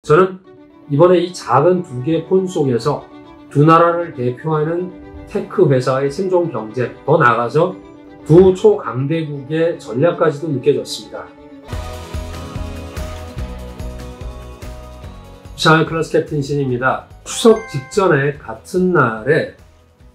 저는 이번에 이 작은 두 개의 폰 속에서 두 나라를 대표하는 테크 회사의 생존 경쟁, 더 나아가서 두 초강대국의 전략까지도 느껴졌습니다. 샤이 클래스 캡틴 신입니다. 추석 직전에 같은 날에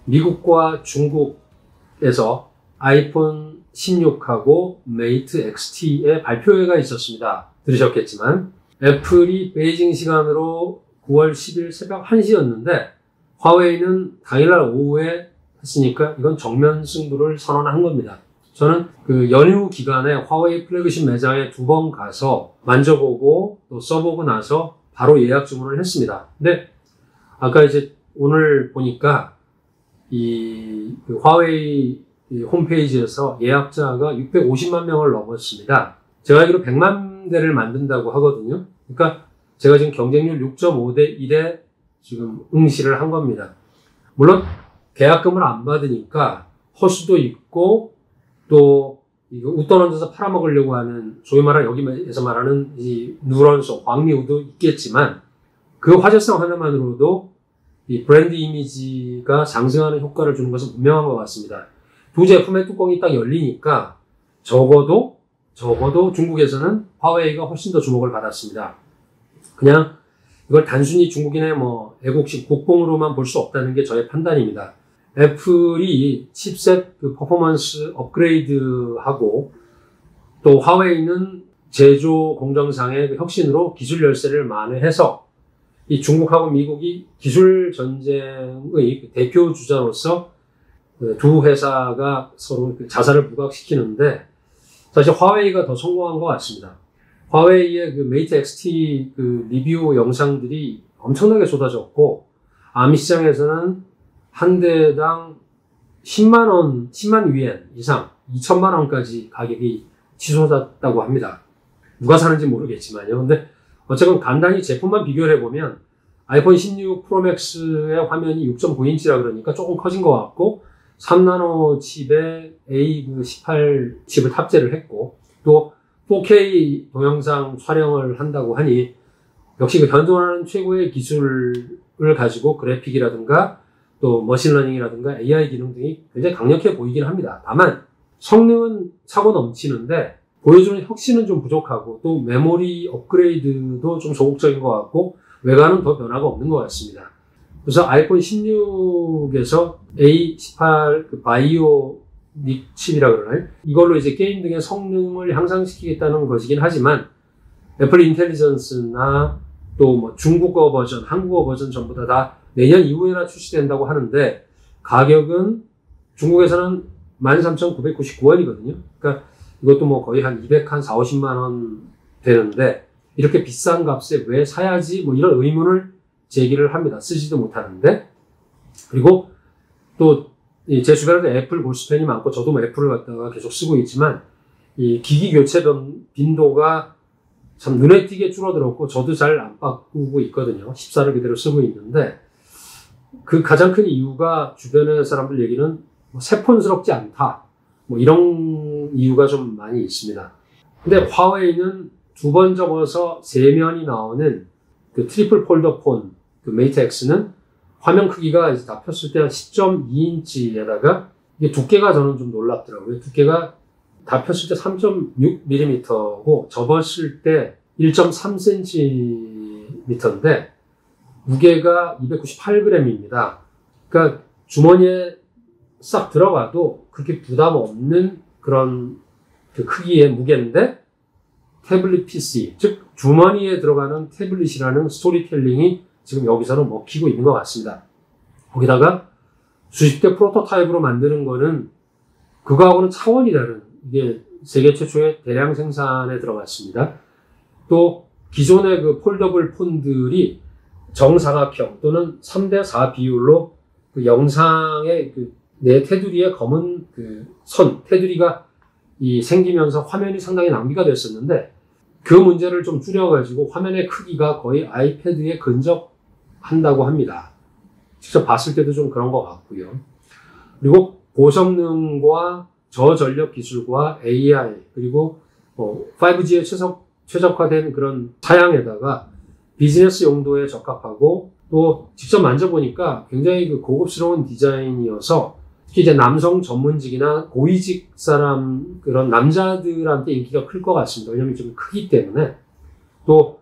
미국과 중국에서 아이폰 16하고 메이트 XT의 발표회가 있었습니다. 들으셨겠지만 애플이 베이징 시간으로 9월 10일 새벽 1시였는데 화웨이는 당일날 오후에 했으니까 이건 정면 승부를 선언한 겁니다. 저는 그 연휴 기간에 화웨이 플래그십 매장에 2번 가서 만져보고 또 써보고 나서 바로 예약 주문을 했습니다. 근데 아까 이제 오늘 보니까 그 화웨이 홈페이지에서 예약자가 650만 명을 넘었습니다. 제가 알기로 100만 대를 만든다고 하거든요. 그러니까 제가 지금 경쟁률 6.5대 1에 지금 응시를 한 겁니다. 물론 계약금을 안 받으니까 허수도 있고 또 이거 웃돈 얹어서 팔아먹으려고 하는 소위 말하는 여기에서 말하는 이 누런소, 광리우도 있겠지만 그 화제성 하나만으로도 이 브랜드 이미지가 상승하는 효과를 주는 것은 분명한 것 같습니다. 두 제품의 뚜껑이 딱 열리니까 적어도 중국에서는 화웨이가 훨씬 더 주목을 받았습니다. 그냥 이걸 단순히 중국인의 애국심, 국뽕으로만 볼 수 없다는 게 저의 판단입니다. 애플이 칩셋 그 퍼포먼스 업그레이드하고 또 화웨이는 제조 공정상의 그 혁신으로 기술 열세를 만회해서 이 중국하고 미국이 기술 전쟁의 대표 주자로서 두 회사가 서로 자산을 부각시키는데 사실 화웨이가 더 성공한 것 같습니다. 화웨이의 그 메이트 XT 그 리뷰 영상들이 엄청나게 쏟아졌고 아미 시장에서는 한 대당 10만 위엔 이상 2천만 원까지 가격이 치솟았다고 합니다. 누가 사는지 모르겠지만요. 근데 어쨌건 간단히 제품만 비교를 해보면 아이폰 16 프로 맥스의 화면이 6.9인치라 그러니까 조금 커진 것 같고 3나노 칩에 A18 칩을 탑재를 했고 또 4K 동영상 촬영을 한다고 하니 역시 그 현존하는 최고의 기술을 가지고 그래픽이라든가 또 머신러닝이라든가 AI 기능 등이 굉장히 강력해 보이긴 합니다. 다만 성능은 차고 넘치는데 보여주는 혁신은 좀 부족하고 또 메모리 업그레이드도 좀 소극적인 것 같고 외관은 더 변화가 없는 것 같습니다. 그래서 아이폰 16에서 A18 그 바이오닉 칩이라 그러나요? 이걸로 이제 게임 등의 성능을 향상시키겠다는 것이긴 하지만 애플 인텔리전스나 또 중국어 버전, 한국어 버전 전부 다 내년 이후에나 출시된다고 하는데 가격은 중국에서는 13,999원이거든요. 그러니까 이것도 거의 한 240, 50만 원 되는데 이렇게 비싼 값에 왜 사야지 이런 의문을 제기를 합니다. 쓰지도 못하는데. 그리고 또 제 주변에도 애플 골수팬이 많고 저도 애플을 갖다가 계속 쓰고 있지만 이 기기 교체 빈도가 참 눈에 띄게 줄어들었고 저도 잘 안 바꾸고 있거든요. 14를 그대로 쓰고 있는데 그 가장 큰 이유가 주변의 사람들 얘기는 새폰스럽지 않다. 이런 이유가 좀 많이 있습니다. 근데 화웨이는 2번 접어서 3면이 나오는 그 트리플 폴더 폰, 그 메이트 X는 화면 크기가 이제 다 폈을 때 한 10.2인치에다가 이게 두께가 저는 좀 놀랍더라고요. 두께가 다 폈을 때 3.6mm고 접었을 때 1.3cm인데 무게가 298g입니다. 그러니까 주머니에 싹 들어가도 그렇게 부담 없는 그런 그 크기의 무게인데 태블릿 PC, 즉 주머니에 들어가는 태블릿이라는 스토리텔링이 지금 여기서는 먹히고 있는 것 같습니다. 거기다가 수십 대 프로토타입으로 만드는 거는 그거하고는 차원이 다른 이게 세계 최초의 대량 생산에 들어갔습니다. 또 기존의 그 폴더블 폰들이 정사각형 또는 3대4 비율로 그 영상의 그 내 테두리에 검은 그 선, 테두리가 생기면서 화면이 상당히 낭비가 됐었는데 그 문제를 좀 줄여가지고 화면의 크기가 거의 아이패드에 근접한다고 합니다. 직접 봤을 때도 좀 그런 것 같고요. 그리고 고성능과 저전력 기술과 AI 그리고 5G에 최적화된 그런 사양에다가 비즈니스 용도에 적합하고 또 직접 만져보니까 굉장히 그 고급스러운 디자인이어서 특히 이제 남성 전문직이나 고위직 사람 그런 남자들한테 인기가 클 것 같습니다. 왜냐하면 좀 크기 때문에 또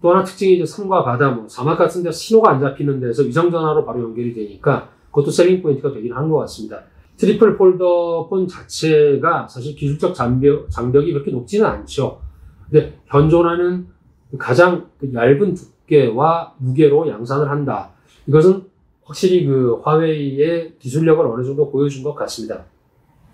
하나 특징이 이제 산과 바다, 뭐 사막 같은 데 신호가 안 잡히는 데서 위성전화로 바로 연결이 되니까 그것도 셀링 포인트가 되긴 하는 것 같습니다. 트리플 폴더폰 자체가 사실 기술적 장벽이 그렇게 높지는 않죠. 근데 현존하는 가장 얇은 두께와 무게로 양산을 한다. 이것은 확실히 그 화웨이의 기술력을 어느 정도 보여준 것 같습니다.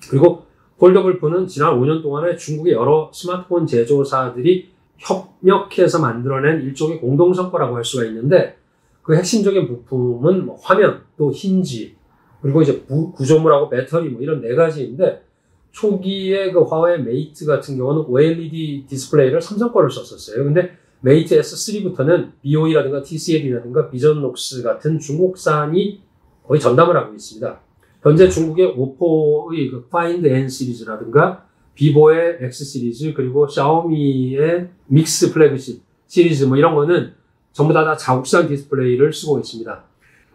그리고 폴더블 폰은 지난 5년 동안에 중국의 여러 스마트폰 제조사들이 협력해서 만들어낸 일종의 공동성과라고 할 수가 있는데 그 핵심적인 부품은 뭐 화면, 또 힌지, 그리고 이제 구조물하고 배터리 뭐 이런 네 가지인데 초기에 그 화웨이 메이트 같은 경우는 OLED 디스플레이를 삼성 거를 썼었어요. 근데 메이트 S3부터는 BOE라든가 TCL이라든가 비전록스 같은 중국산이 거의 전담을 하고 있습니다. 현재 중국의 오포의 그 파인드 N 시리즈라든가 비보의 X 시리즈 그리고 샤오미의 믹스 플래그십 시리즈 뭐 이런 거는 전부 다 자국산 디스플레이를 쓰고 있습니다.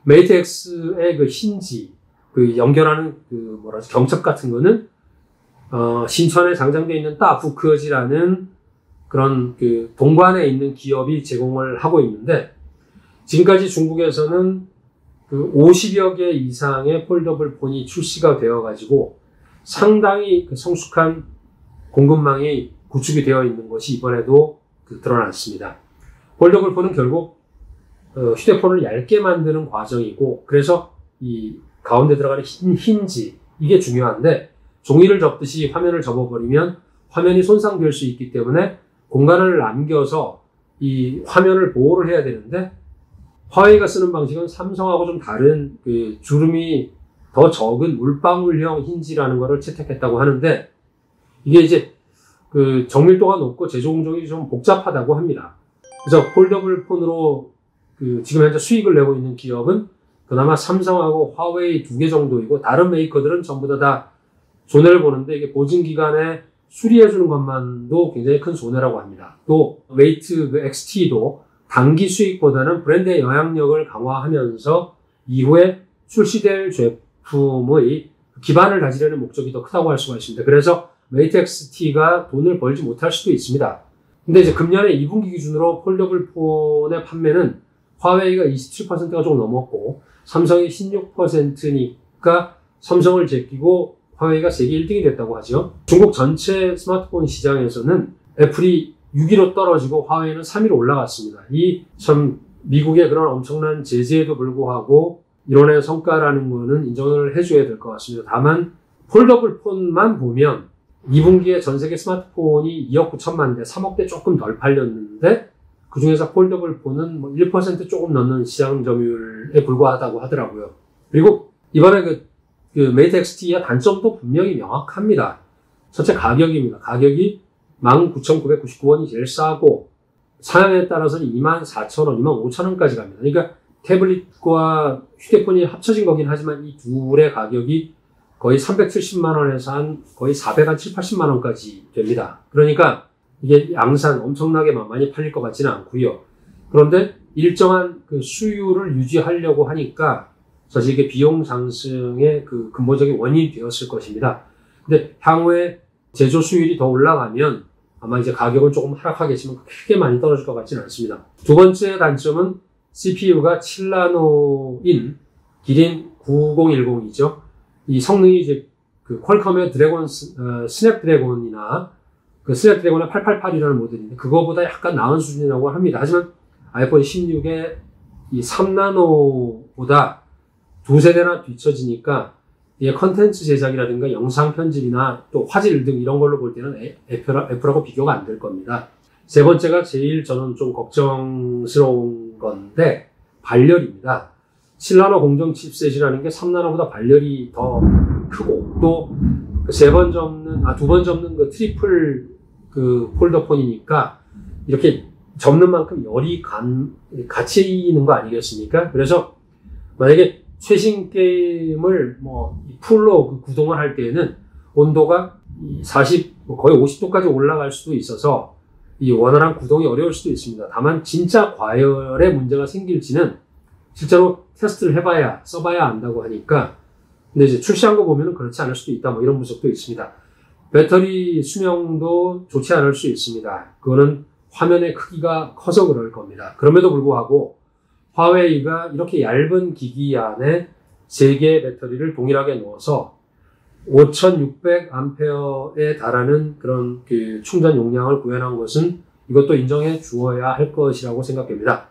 메이트 X의 그 힌지, 그 연결하는 그 경첩 같은 거는 신천에 장장되어 있는 따푸크지라는 그런 그 동관에 있는 기업이 제공을 하고 있는데 지금까지 중국에서는 그 50여 개 이상의 폴더블 폰이 출시가 되어 가지고 상당히 그 성숙한 공급망이 구축이 되어 있는 것이 이번에도 드러났습니다. 폴더블 폰은 결국 휴대폰을 얇게 만드는 과정이고 그래서 이 가운데 들어가는 힌지 이게 중요한데 종이를 접듯이 화면을 접어버리면 화면이 손상될 수 있기 때문에 공간을 남겨서 이 화면을 보호를 해야 되는데 화웨이가 쓰는 방식은 삼성하고 좀 다른 그 주름이 더 적은 물방울형 힌지라는 것을 채택했다고 하는데 이게 이제 그 정밀도가 높고 제조 공정이 좀 복잡하다고 합니다. 그래서 폴더블 폰으로 그 지금 현재 수익을 내고 있는 기업은 그나마 삼성하고 화웨이 2개 정도이고 다른 메이커들은 전부 다 손해를 보는데 이게 보증 기간에 수리해주는 것만도 굉장히 큰 손해라고 합니다. 또 웨이트 그 XT도 단기 수익보다는 브랜드의 영향력을 강화하면서 이후에 출시될 제품의 기반을 다지려는 목적이 더 크다고 할 수가 있습니다. 그래서 웨이트 XT가 돈을 벌지 못할 수도 있습니다. 근데 이제 금년에 2분기 기준으로 폴더블 폰의 판매는 화웨이가 27%가 조금 넘었고 삼성이 16%니까 삼성을 제끼고 화웨이가 세계 1등이 됐다고 하죠. 중국 전체 스마트폰 시장에서는 애플이 6위로 떨어지고 화웨이는 3위로 올라갔습니다. 이 참 미국의 그런 엄청난 제재에도 불구하고 이론의 성과라는 거는 인정을 해줘야 될 것 같습니다. 다만 폴더블 폰만 보면 2분기에 전 세계 스마트폰이 2억 9천만 대, 3억 대 조금 덜 팔렸는데 그 중에서 폴더블 폰은 뭐 1% 조금 넘는 시장 점유율에 불과하다고 하더라고요. 그리고 이번에 그 메이트 XT의 단점도 분명히 명확합니다. 첫째 가격입니다. 가격이 19,999원이 제일 싸고 사양에 따라서는 24,000원, 25,000원까지 갑니다. 그러니까 태블릿과 휴대폰이 합쳐진 거긴 하지만 이 둘의 가격이 거의 370만 원에서 한 거의 470, 80만 원까지 됩니다. 그러니까 이게 양산 엄청나게 많이 팔릴 것 같지는 않고요. 그런데 일정한 그 수율을 유지하려고 하니까 사실 이게 비용 상승의 그 근본적인 원인이 되었을 것입니다. 근데 향후에 제조 수율이 더 올라가면 아마 이제 가격은 조금 하락하겠지만 크게 많이 떨어질 것 같지는 않습니다. 두 번째 단점은 CPU가 7나노인 기린 9010이죠. 이 성능이 이제 그 퀄컴의 드래곤, 스냅드래곤이나 그 스냅드래곤의 888이라는 모델인데 그거보다 약간 나은 수준이라고 합니다. 하지만 아이폰 16의 이 3나노보다 두세 대나 뒤처지니까 이게 컨텐츠 제작이라든가 영상 편집이나 또 화질 등 이런 걸로 볼 때는 애플하고 비교가 안 될 겁니다. 세 번째가 제일 저는 좀 걱정스러운 건데 발열입니다. 7나노 공정 칩셋이라는 게 3나노보다 발열이 더 크고 또 두 번 접는 그 트리플 그 폴더폰이니까 이렇게 접는 만큼 열이 같이 있는 거 아니겠습니까? 그래서 만약에 최신 게임을 뭐 풀로 구동을 할 때에는 온도가 40, 거의 50도까지 올라갈 수도 있어서 이 원활한 구동이 어려울 수도 있습니다. 다만 진짜 과열에 문제가 생길지는 실제로 테스트를 해봐야 써봐야 안다고 하니까, 근데 이제 출시한 거 보면은 그렇지 않을 수도 있다, 뭐 이런 분석도 있습니다. 배터리 수명도 좋지 않을 수 있습니다. 그거는 화면의 크기가 커서 그럴 겁니다. 그럼에도 불구하고 화웨이가 이렇게 얇은 기기 안에 3개의 배터리를 동일하게 넣어서 5600A에 달하는 그런 그 충전 용량을 구현한 것은 이것도 인정해 주어야 할 것이라고 생각됩니다.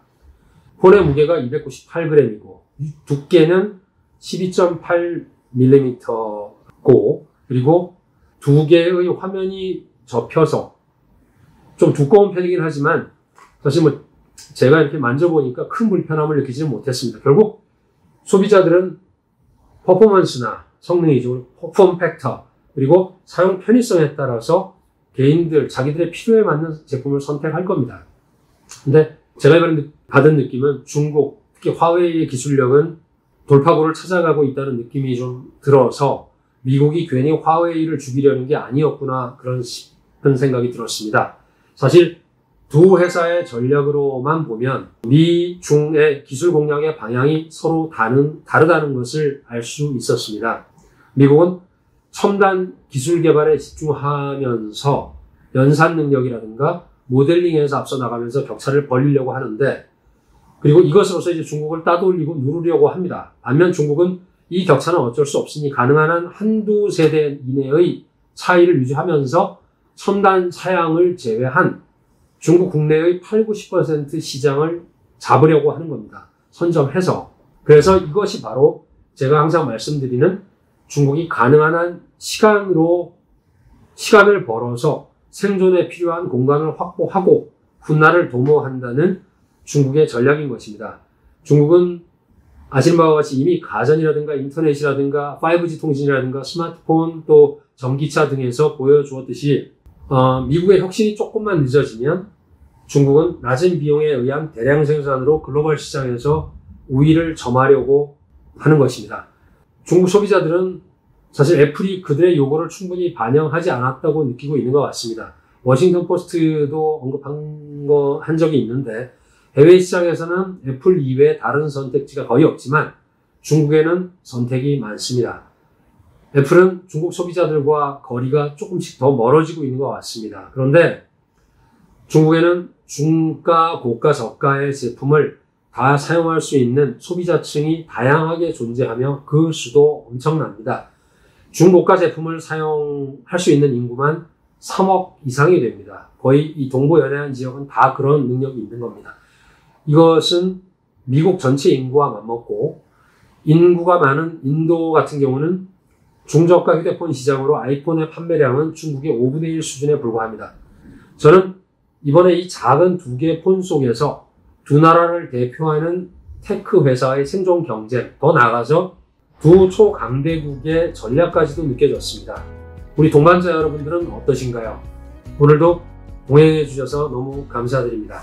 폰의 무게가 298g이고 두께는 12.8mm고 그리고 2개의 화면이 접혀서 좀 두꺼운 편이긴 하지만 사실 뭐 제가 이렇게 만져보니까 큰 불편함을 느끼지는 못했습니다. 결국 소비자들은 퍼포먼스나 성능이죠, 폼 팩터, 그리고 사용 편의성에 따라서 개인들, 자기들의 필요에 맞는 제품을 선택할 겁니다. 근데 제가 이번에 받은 느낌은 중국, 특히 화웨이의 기술력은 돌파구를 찾아가고 있다는 느낌이 좀 들어서 미국이 괜히 화웨이를 죽이려는 게 아니었구나, 그런 싶은 생각이 들었습니다. 사실 두 회사의 전략으로만 보면 미, 중의 기술 공략의 방향이 서로 다르다는 것을 알 수 있었습니다. 미국은 첨단 기술 개발에 집중하면서 연산 능력이라든가 모델링에서 앞서 나가면서 격차를 벌리려고 하는데, 그리고 이것으로서 이제 중국을 따돌리고 누르려고 합니다. 반면 중국은 이 격차는 어쩔 수 없으니 가능한 한 한두 세대 이내의 차이를 유지하면서 첨단 사양을 제외한 중국 국내의 80~90% 시장을 잡으려고 하는 겁니다. 선점해서. 그래서 이것이 바로 제가 항상 말씀드리는 중국이 가능한 한 시간을 벌어서 생존에 필요한 공간을 확보하고 훗날을 도모한다는 중국의 전략인 것입니다. 중국은 아시는 바와 같이 이미 가전이라든가 인터넷이라든가 5G 통신이라든가 스마트폰 또 전기차 등에서 보여주었듯이 미국의 혁신이 조금만 늦어지면 중국은 낮은 비용에 의한 대량 생산으로 글로벌 시장에서 우위를 점하려고 하는 것입니다. 중국 소비자들은 사실 애플이 그들의 요구를 충분히 반영하지 않았다고 느끼고 있는 것 같습니다. 워싱턴 포스트도 언급한 적이 있는데 해외 시장에서는 애플 이외에 다른 선택지가 거의 없지만 중국에는 선택이 많습니다. 애플은 중국 소비자들과 거리가 조금씩 더 멀어지고 있는 것 같습니다. 그런데 중국에는 중가, 고가, 저가의 제품을 다 사용할 수 있는 소비자층이 다양하게 존재하며 그 수도 엄청납니다. 중고가 제품을 사용할 수 있는 인구만 3억 이상이 됩니다. 거의 이 동부연해안 지역은 다 그런 능력이 있는 겁니다. 이것은 미국 전체 인구와 맞먹고 인구가 많은 인도 같은 경우는 중저가 휴대폰 시장으로 아이폰의 판매량은 중국의 5분의 1 수준에 불과합니다. 저는 이번에 이 작은 두 개의 폰 속에서 두 나라를 대표하는 테크 회사의 생존 경쟁, 더 나아가서 두 초강대국의 전략까지도 느껴졌습니다. 우리 동반자 여러분들은 어떠신가요? 오늘도 동행해 주셔서 너무 감사드립니다.